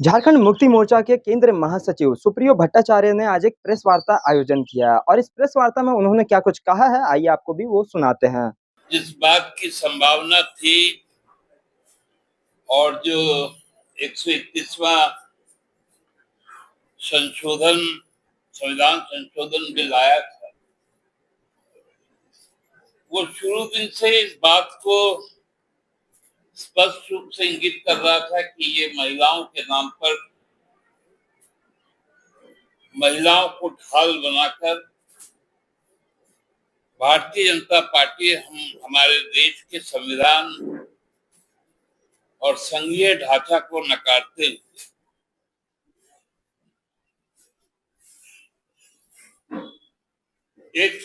झारखंड मुक्ति मोर्चा के केंद्रीय महासचिव सुप्रियो भट्टाचार्य ने आज एक प्रेस वार्ता आयोजन किया और इस प्रेस वार्ता में उन्होंने क्या कुछ कहा है, आइए आपको भी वो सुनाते हैं। जिस बात की संभावना थी और जो 131वां संविधान संशोधन बिल आया था, वो शुरू दिन से इस बात को स्पष्ट रूप से इंगित कर रहा था कि ये महिलाओं के नाम पर महिलाओं को ढाल बनाकर भारतीय जनता पार्टी हमारे देश के संविधान और संघीय ढांचा को नकारते हुए एक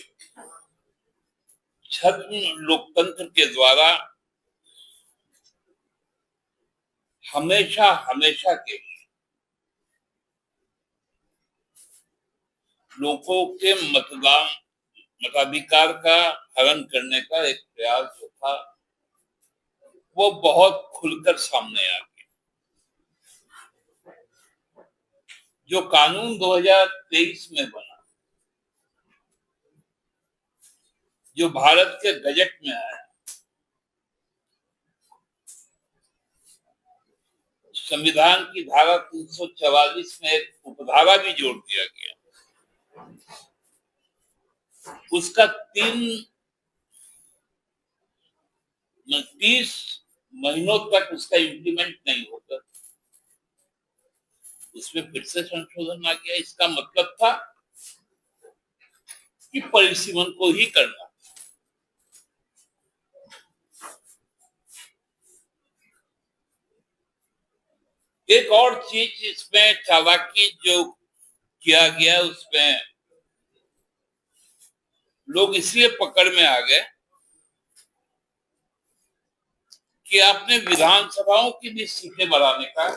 छद्म लोकतंत्र के द्वारा हमेशा हमेशा के लोगों के मताधिकार का हनन करने का एक प्रयास जो था वो बहुत खुलकर सामने आ गया। जो कानून 2023 में बना, जो भारत के गजट में आया, संविधान की धारा 344 में एक उपधारा भी जोड़ दिया गया। उसका 30 महीनों तक उसका इम्प्लीमेंट नहीं होता, उसमें फिर से संशोधन आ गया। इसका मतलब था कि परिसीमन को ही करना। एक और चीज इसमें चालाकी जो किया गया, उसमें लोग इसलिए पकड़ में आ गए कि आपने विधानसभाओं की भी सीटें बढ़ाने का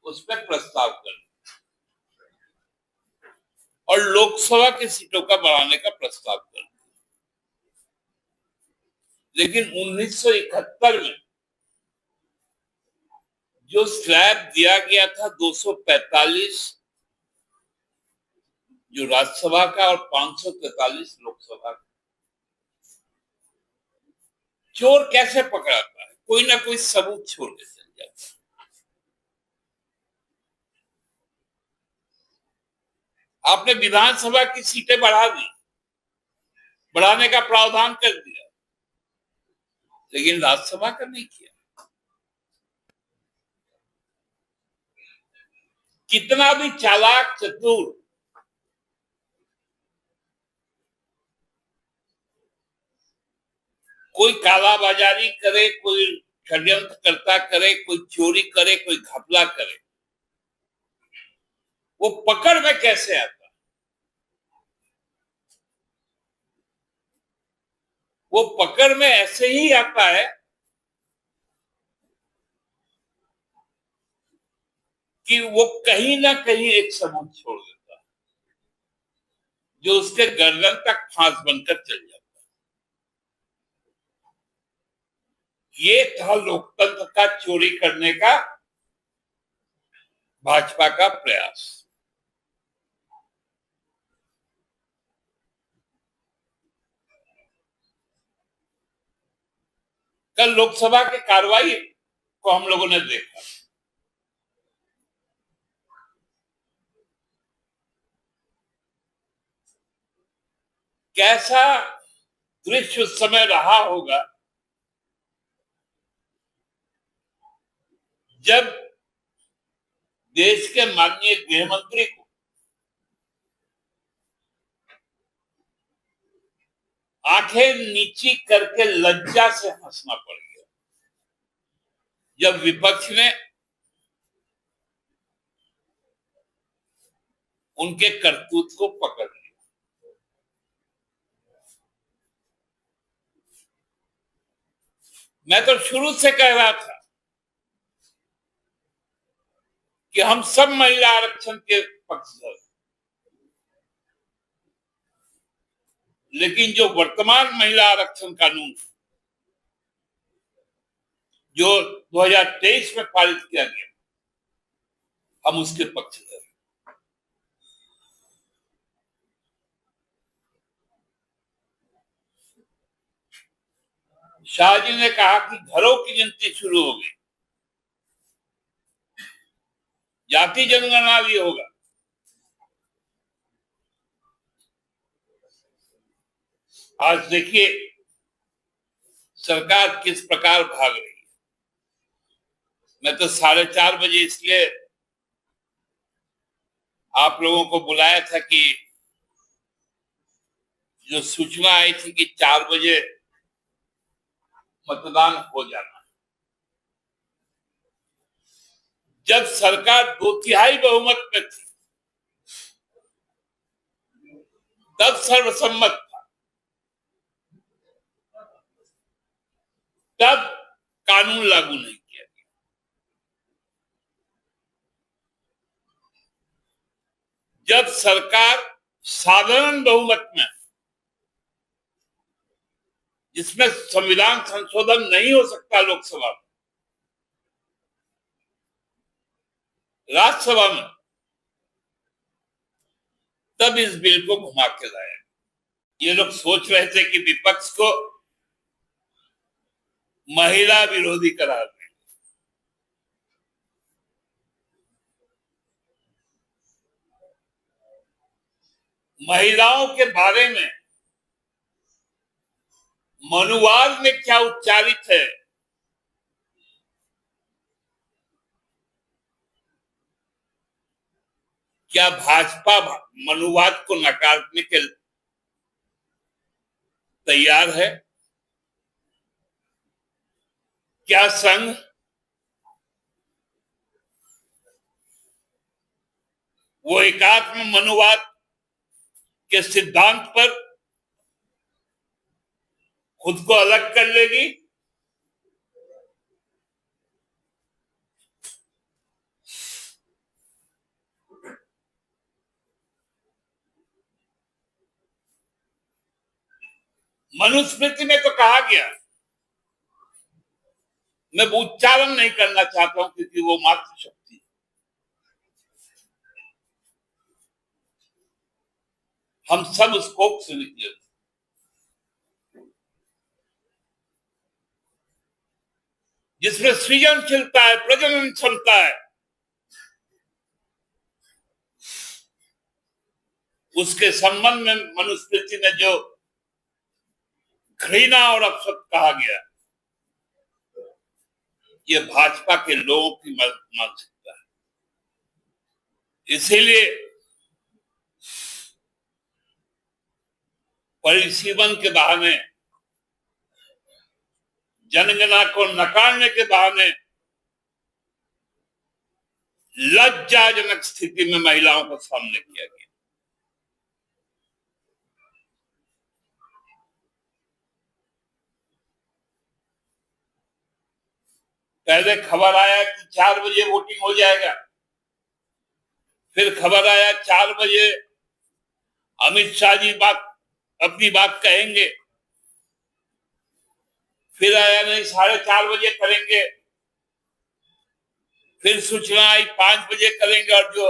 उस पर प्रस्ताव कर और लोकसभा की सीटों का बढ़ाने का प्रस्ताव कर, लेकिन 1971 में जो स्लैब दिया गया था 245 जो राज्यसभा का और 543 लोकसभा का, चोर कैसे पकड़ाता है, कोई ना कोई सबूत छोड़ के चल जाता है। आपने विधानसभा की सीटें बढ़ा दी, बढ़ाने का प्रावधान कर दिया, लेकिन राज्यसभा का नहीं किया। कितना भी चालाक चतुर कोई कालाबाजारी करे, कोई षड्यंत्रकर्ता करे, कोई चोरी करे, कोई घपला करे, वो पकड़ में कैसे आता? वो पकड़ में ऐसे ही आता है कि वो कहीं ना कहीं एक सबूत छोड़ देता है जो उसके गर्दन तक फांस बनकर चल जाता है। ये था लोकतंत्र का चोरी करने का भाजपा का प्रयास। कल लोकसभा की कार्रवाई को हम लोगों ने देखा। कैसा दृश्य उस समय रहा होगा जब देश के माननीय गृह मंत्री को आंखें नीची करके लज्जा से हंसना पड़ गया, जब विपक्ष ने उनके करतूत को पकड़ लिया। मैं तो शुरू से कह रहा था कि हम सब महिला आरक्षण के पक्षधर, लेकिन जो वर्तमान महिला आरक्षण कानून जो 2023 में पारित किया गया, हम उसके पक्षधर हैं। शाह जी ने कहा कि घरों की गिनती शुरू हो गई, जाति जनगणना भी होगा। आज देखिए सरकार किस प्रकार भाग रही है। मैं तो 4:30 बजे इसलिए आप लोगों को बुलाया था कि जो सूचना आई थी कि 4 बजे मतदान हो जाना, जब सरकार 2/3 बहुमत में थी तब सर्वसम्मत था, तब कानून लागू नहीं किया गया। जब सरकार साधारण बहुमत में, जिसमें संविधान संशोधन नहीं हो सकता लोकसभा में, राज्यसभा में, तब इस बिल को घुमा के लाया। ये लोग सोच रहे थे कि विपक्ष को महिला विरोधी करार दें। महिलाओं के बारे में मनुवाद में क्या उच्चारित है, क्या भाजपा मनुवाद को नकारने के तैयार है? क्या संघ वो एकात्म मनुवाद के सिद्धांत पर खुद को अलग कर लेगी? मनुस्मृति में तो कहा गया, मैं उच्चारण नहीं करना चाहता हूं क्योंकि वो मातृशक्ति है। हम सब उस कोख से निकले, जिसमें सृजनशीलता है, प्रजनन क्षमता है, उसके संबंध में मनुस्मृति में जो घृणा और अपशब्द कहा गया, ये भाजपा के लोगों की मानसिकता है। इसीलिए परिसीमन के बहाने, जनगणना को नकारने के बहाने लज्जाजनक स्थिति में महिलाओं को सामने किया गया। पहले खबर आया कि 4 बजे वोटिंग हो जाएगा, फिर खबर आया 4 बजे अमित शाह जी अपनी बात कहेंगे, फिर आया नहीं 4:30 बजे करेंगे, फिर सूचना आई 5 बजे करेंगे, और जो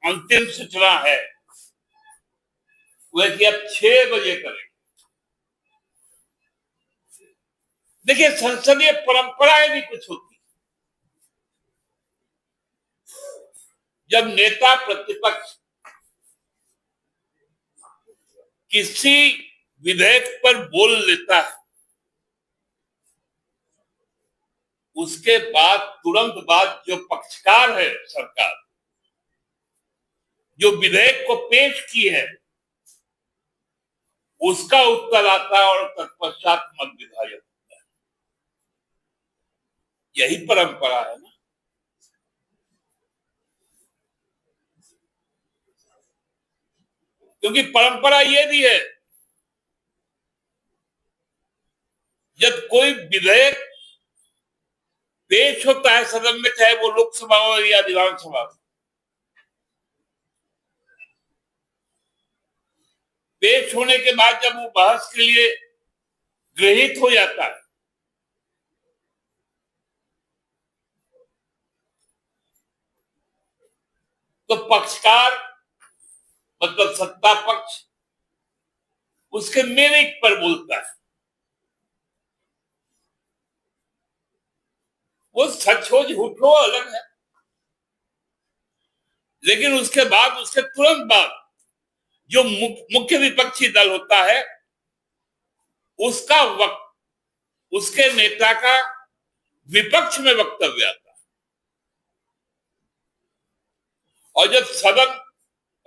अंतिम सूचना है वह कि अब 6 बजे करेंगे। देखिए संसदीय परंपराएं भी कुछ होती, जब नेता प्रतिपक्ष किसी विधेयक पर बोल लेता है, उसके बाद तुरंत बाद जो पक्षकार है सरकार, जो विधेयक को पेश की है, उसका उत्तर आता है और तत्पश्चात मत विभाजन होता है। यही परंपरा है ना। क्योंकि परंपरा ये भी है, जब कोई विधेयक पेश होता है सदन में, चाहे वो लोकसभा हो या विधानसभा, पेश होने के बाद जब वो बहस के लिए गृहीत हो जाता है, तो पक्षकार मतलब सत्ता पक्ष उसके मेरिट पर बोलता है। वो सच हो झूठ हो अलग है, लेकिन उसके बाद उसके तुरंत बाद जो मुख्य विपक्षी दल होता है उसका वक्त उसके नेता का विपक्ष में वक्तव्य आता है, और जब सदन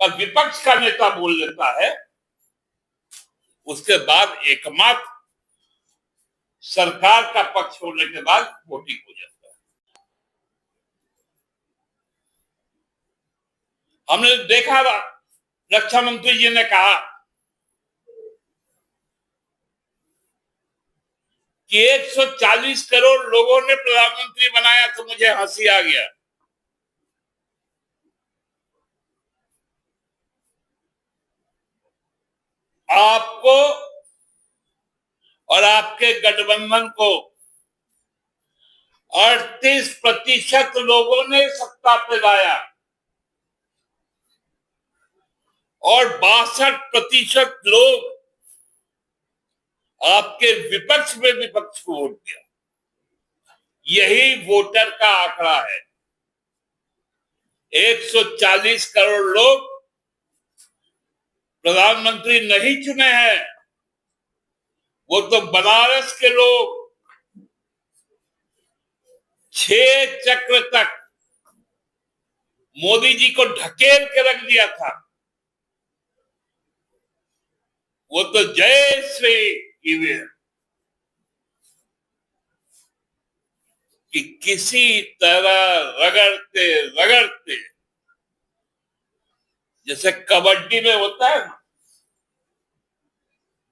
का विपक्ष का नेता बोल लेता है उसके बाद एकमात्र सरकार का पक्ष होने के बाद वोटिंग हो जाता है। हमने देखा रक्षा मंत्री जी ने कहा कि 140 करोड़ लोगों ने प्रधानमंत्री बनाया, तो मुझे हंसी आ गया। आपको और आपके गठबंधन को 38% लोगों ने सत्ता पे लाया और 62% लोग आपके विपक्ष में विपक्ष को वोट दिया। यही वोटर का आंकड़ा है। 140 करोड़ लोग प्रधानमंत्री नहीं चुने हैं, वो तो बनारस के लोग 6 चक्र तक मोदी जी को ढकेल के रख दिया था। वो तो जय श्री ईवीएम कि किसी तरह रगड़ते रगड़ते, जैसे कबड्डी में होता है ना,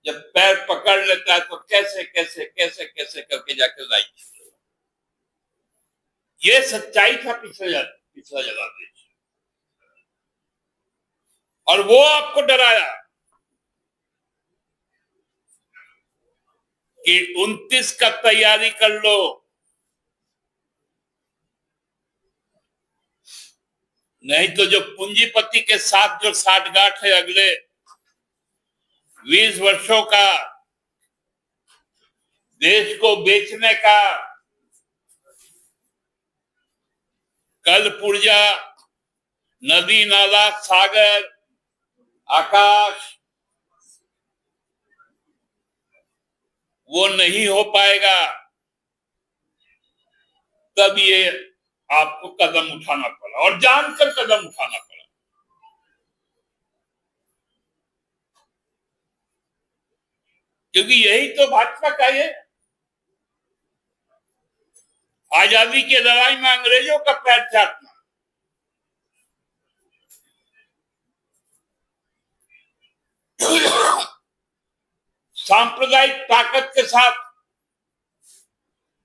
जब पैर पकड़ लेता है तो कैसे कैसे कैसे कैसे करके जाके राइट। ये सच्चाई था पिछला जनादेश, और वो आपको डराया कि 29 का तैयारी कर लो, नहीं तो जो पूंजीपति के साथ जो साठगांठ है अगले 20 वर्षों का, देश को बेचने का, कल पुर्जा, नदी नाला सागर आकाश, वो नहीं हो पाएगा। तब ये आपको कदम उठाना पड़ा, और जानकर कदम उठाना पड़ा। क्योंकि यही तो भाजपा का है। आजादी की लड़ाई में अंग्रेजों का पैर चाटना, सांप्रदायिक ताकत के साथ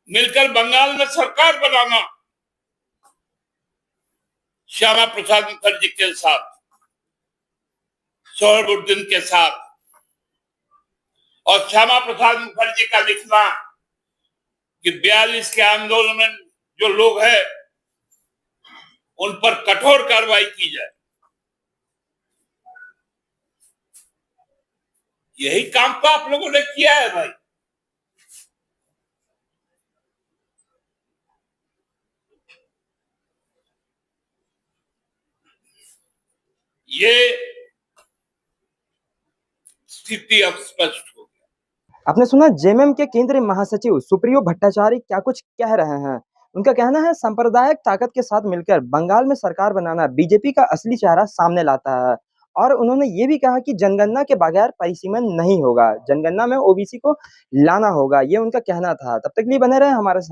मिलकर बंगाल में सरकार बनाना, श्यामा प्रसाद मुखर्जी के साथ, सोहराबुद्दीन के साथ, और श्यामा प्रसाद मुखर्जी का लिखना कि 42 के आंदोलन में जो लोग हैं उन पर कठोर कार्रवाई की जाए। यही काम तो आप लोगों ने किया है भाई। ये स्थिति अब स्पष्ट हो गया। आपने सुना जेएमएम के केंद्रीय महासचिव सुप्रियो भट्टाचार्य क्या कुछ कह रहे हैं। उनका कहना है सांप्रदायिक ताकत के साथ मिलकर बंगाल में सरकार बनाना बीजेपी का असली चेहरा सामने लाता है, और उन्होंने ये भी कहा कि जनगणना के बगैर परिसीमन नहीं होगा, जनगणना में ओबीसी को लाना होगा। ये उनका कहना था। तब तक के लिए बने रहे हमारे साथ।